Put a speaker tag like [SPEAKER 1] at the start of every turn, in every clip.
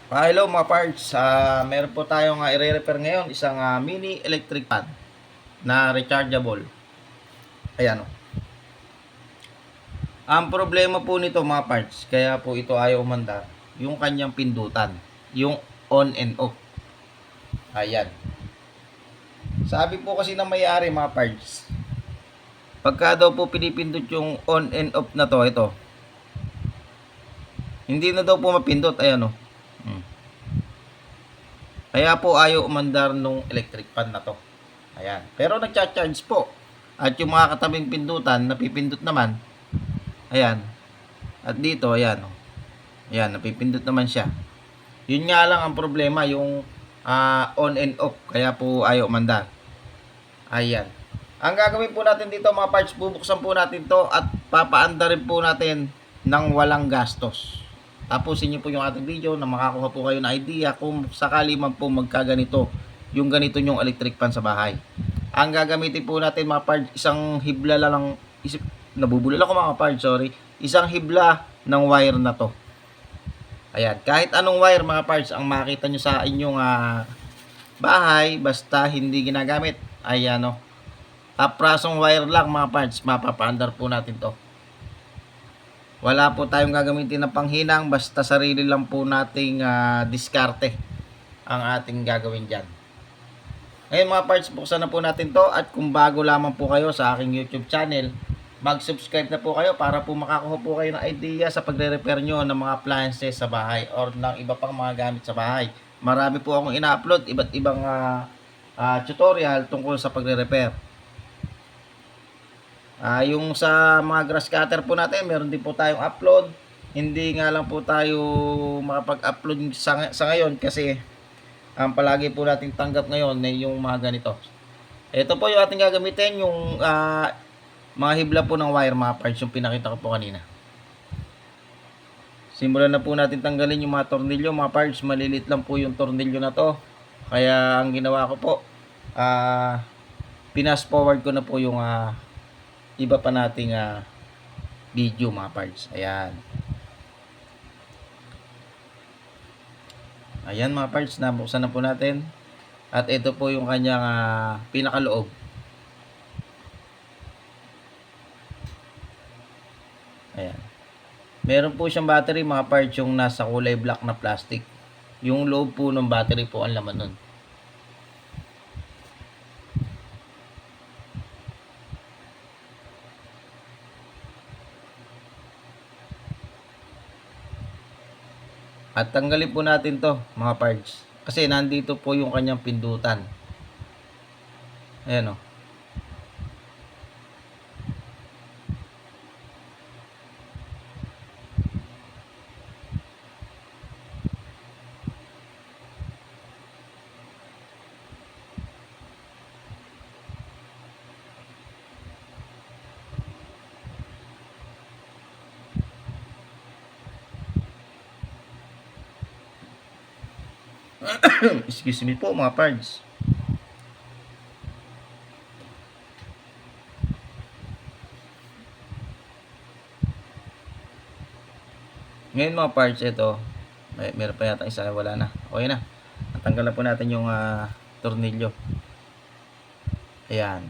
[SPEAKER 1] Hello mga parts, meron po tayong i-repair ngayon, isang mini electric fan na rechargeable. Ayan o. Ang problema po nito mga parts, kaya po ito ayaw umandar, yung kanyang pindutan, yung on and off. Ayan. Sabi po kasi ng may-ari mga parts, pagka daw po pinipindot yung on and off na to, ito, hindi na daw po mapindot. Ayan o. Kaya po ayaw umandar nung electric fan na to. Ayan. Pero nagcha-charge po. At yung mga katabing pindutan, napipindot naman. Ayan. At dito, ayan. Ayan, napipindot naman siya. Yun nga lang ang problema, yung on and off. Kaya po ayaw umandar. Ayan. Ang gagawin po natin dito mga parts, bubuksan po natin to at papaandarin po natin ng walang gastos. Tapusin niyo po yung ating video na makakuha po kayo ng idea kung sakali man po magkaganito yung ganito yung electric fan sa bahay. Ang gagamitin po natin mga parts, isang hibla lang, nabubulol ako mga parts, sorry. Isang hibla ng wire na to. Ayan, kahit anong wire mga parts ang makita nyo sa inyong bahay, basta hindi ginagamit. Ayan o. Aprasong wire lang mga parts, mapapaandar po natin to. Wala po tayong gagamitin na panghinang, basta sarili lang po nating diskarte ang ating gagawin dyan. Ngayon mga parts, buksan na po natin to at kung bago lamang po kayo sa aking YouTube channel, mag-subscribe na po kayo para po makakuha po kayo ng idea sa pagre-repair nyo ng mga appliances sa bahay or ng iba pang mga gamit sa bahay. Marami po akong ina-upload, iba't ibang tutorial tungkol sa pagre-repair. Yung sa mga grass cutter po natin, meron din po tayong upload. Hindi nga lang po tayo makapag-upload sa ngayon kasi ang palagi po nating tanggap ngayon ay yung mga ganito. Ito po yung ating gagamitin, yung mga hibla po ng wire mga parts, yung pinakita ko po kanina. Simulan na po natin tanggalin yung mga tornilyo mga parts. Malilit lang po yung tornilyo na to. Kaya ang ginawa ko po, pinas forward ko na po yung iba pa nating video mga parts. Ayan. Ayan mga parts, nabuksan na po natin. At ito po yung kanyang pinakaloob. Ayan. Meron po siyang battery mga parts, yung nasa kulay black na plastic. Yung loob po ng battery po ang laman nun. At tanggalin po natin to mga parts. Kasi nandito po yung kanyang pindutan. Ayan o. Excuse me po mga parts. Ngayon mga parts, ito meron pa yata isa, wala na, okay na. Natanggal na po natin yung tornilyo. Ayan.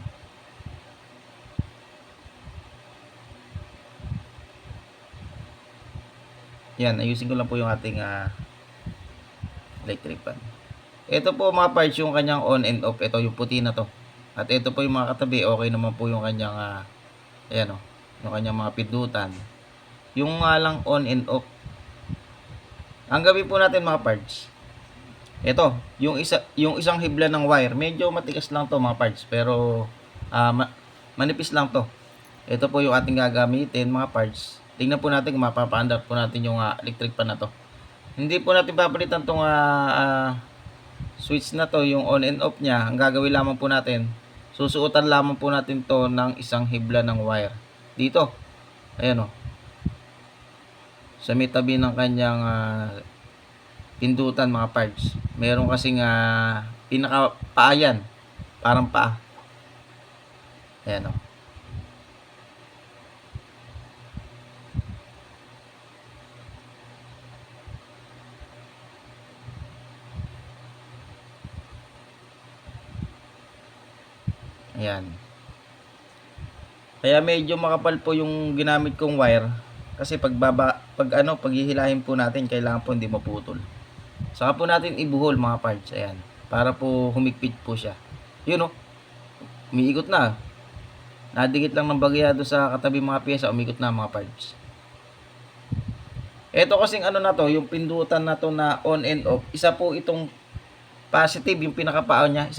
[SPEAKER 1] Yan, ayusin ko lang po yung ating electric fan. Ito po mga parts yung kanyang on and off. Ito yung puti na to. At ito po yung mga katabi, okay naman po yung kanyang ayan o, yung kanyang mga pindutan. Yung lang on and off. Ang gawin po natin mga parts, ito, yung isang hibla ng wire, medyo matigas lang to mga parts, pero manipis lang to. Ito po yung ating gagamitin mga parts. Tingnan po natin kung mapapaandar po natin yung electric pan na to. Hindi po natin papalitan tong switch na to, yung on and off nya. Ang gagawin lamang po natin, susuotan lamang po natin to ng isang hibla ng wire dito. Ayan o, sa may tabi ng kanyang pindutan mga parts. Meron kasing pinaka paa yan, parang paa. Ayan o. Ayan. Kaya medyo makapal po yung ginamit kong wire kasi pag hihilahin po natin, kailangan po hindi maputol. Saka po natin ibuhol mga parts, ayan, para po humigpit po siya. Yun oh, umiikot na. Nadikit lang ng bagyado sa katabi mga pyesa, umikot na mga parts. Ito kasing ano na to, yung pindutan na to na on and off, isa po itong positive, yung pinakapaaw niya,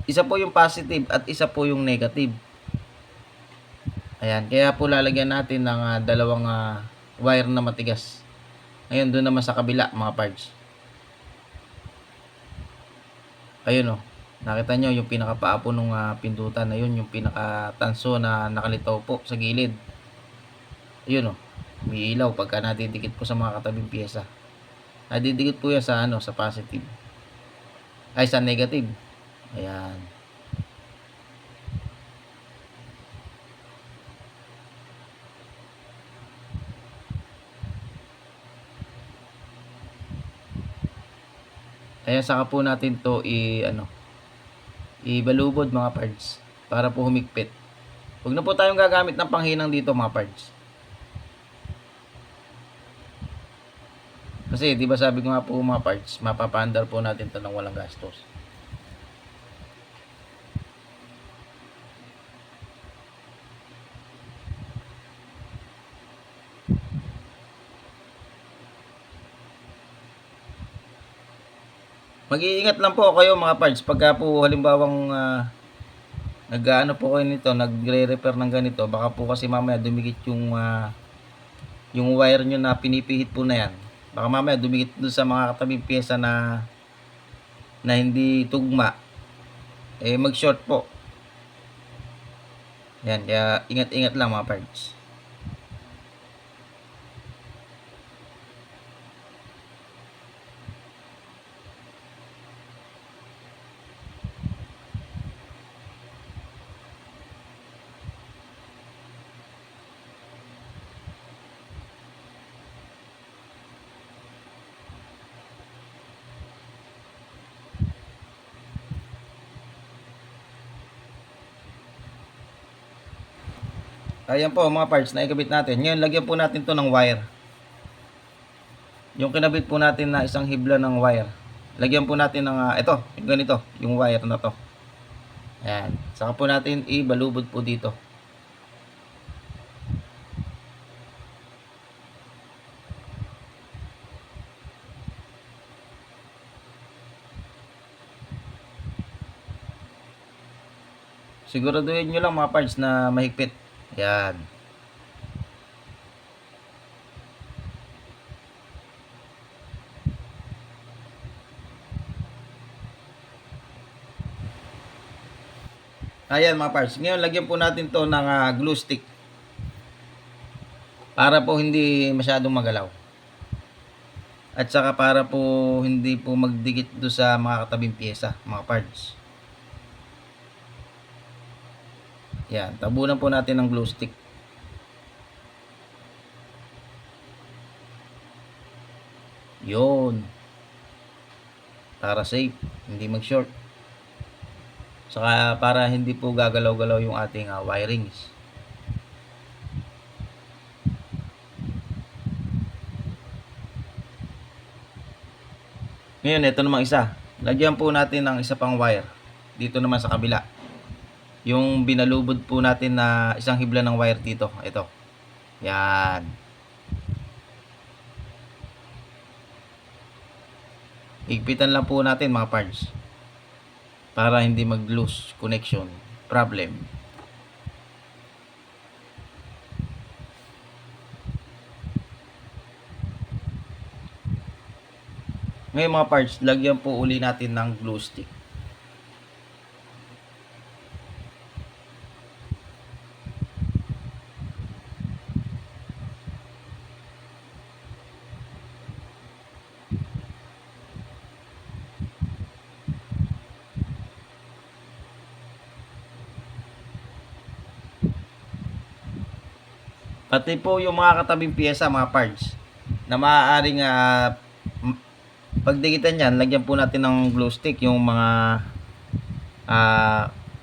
[SPEAKER 1] isa po yung positive at isa po yung negative. Ayan, kaya po lalagyan natin ng dalawang wire na matigas. Ngayon, doon naman sa kabila, mga parts. Ayun oh, nakita nyo yung pinakapaa po nung pindutan na yun, yung pinakatanso na nakalitaw po sa gilid. Ayun oh, umiilaw pagka nadidikit po sa mga katabing pyesa. Nadidikit po yan sa sa positive. Ay, sa negative. Ayan. Ayan, saka po natin to ibalubod mga parts para po humigpit. Huwag na po tayong gagamit ng panghinang dito mga parts. Kasi di ba sabi ko nga po mga parts, mapapaandar po natin to ng walang gastos. Mag-iingat lang po kayo mga parts pagka po halimbawang nag-ano po kayo nito, nagre-repair ng ganito, baka po kasi mamaya dumikit yung wire nyo na pinipihit po na yan. Baka mamaya dumikit doon sa mga katabing pyesa na hindi tugma, mag-short po. Yan, kaya ingat-ingat lang mga parts. Ayan po mga parts na ikabit natin. Ngayon, lagyan po natin to ng wire. Yung kinabit po natin na isang hibla ng wire. Lagyan po natin ng ito, yung ganito, yung wire na to. Ayan. Saka po natin ibalubod po dito. Siguraduhin nyo lang mga parts na mahigpit. Ayan. Ayan mga parts. Ngayon, lagyan po natin to ng glue stick. Para po hindi masyadong magalaw. At saka para po hindi po magdikit do sa mga katabing pyesa, mga parts. Yan, tabunan po natin ng glue stick. Yun. Para safe, hindi mag-short. Saka para hindi po gagalaw-galaw yung ating wirings. Ngayon, ito namang isa. Lagyan po natin ng isa pang wire. Dito naman sa kabila. Yung binalubod po natin na isang hibla ng wire dito. Ito. Yan. Higpitan lang po natin mga parts. Para hindi mag-loose connection problem. Ngayon mga parts, lagyan po uli natin ng glue stick. Pati po yung mga katabing pyesa, mga parts, na maaaring pagdikitan yan, lagyan po natin ng glue stick, yung mga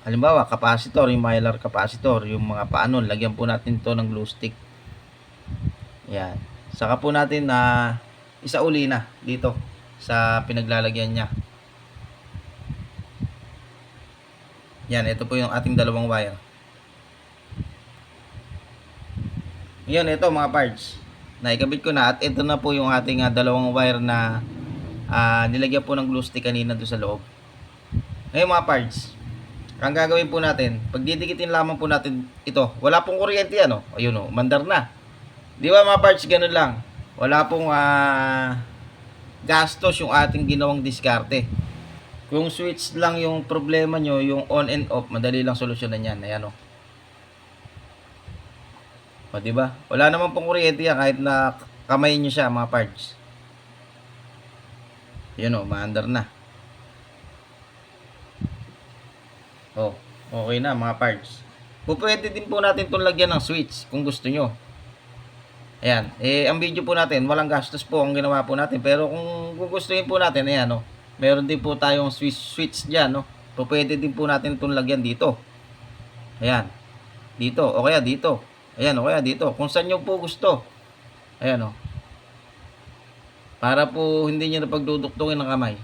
[SPEAKER 1] Halimbawa, capacitor, yung mylar capacitor, yung mga paano, lagyan po natin to ng glue stick. Yan. Saka po natin na isauli na dito sa pinaglalagyan niya. Yan, ito po yung ating dalawang wire. Yan, ito mga parts. Naikabit ko na at ito na po yung ating dalawang wire na nilagyan po ng glue stick kanina doon sa loob. Ngayon mga parts, ang gagawin po natin, pag didikitin lamang po natin ito, wala pong kuryente yan, ayun mandar na. Di ba mga parts, ganun lang. Wala pong gastos yung ating ginawang diskarte. Kung switch lang yung problema nyo, yung on and off, madali lang solusyonan yan. Ayan o, diba? Wala naman pong kuryente yan kahit na kamay nyo siya mga parts. Yun maandar na. Okay na mga parts. Pwede din po natin itong lagyan ng switch kung gusto nyo. Ayan. Ang video po natin, walang gastos po ang ginawa po natin. Pero kung gugustuhin po natin, ayan meron din po tayong switch dyan, Pwede din po natin itong lagyan dito. Ayan. Dito. O kaya dito. Ayan. O kaya dito. Kung saan nyo po gusto. Ayan Para po hindi nyo napagduduktukin ng kamay.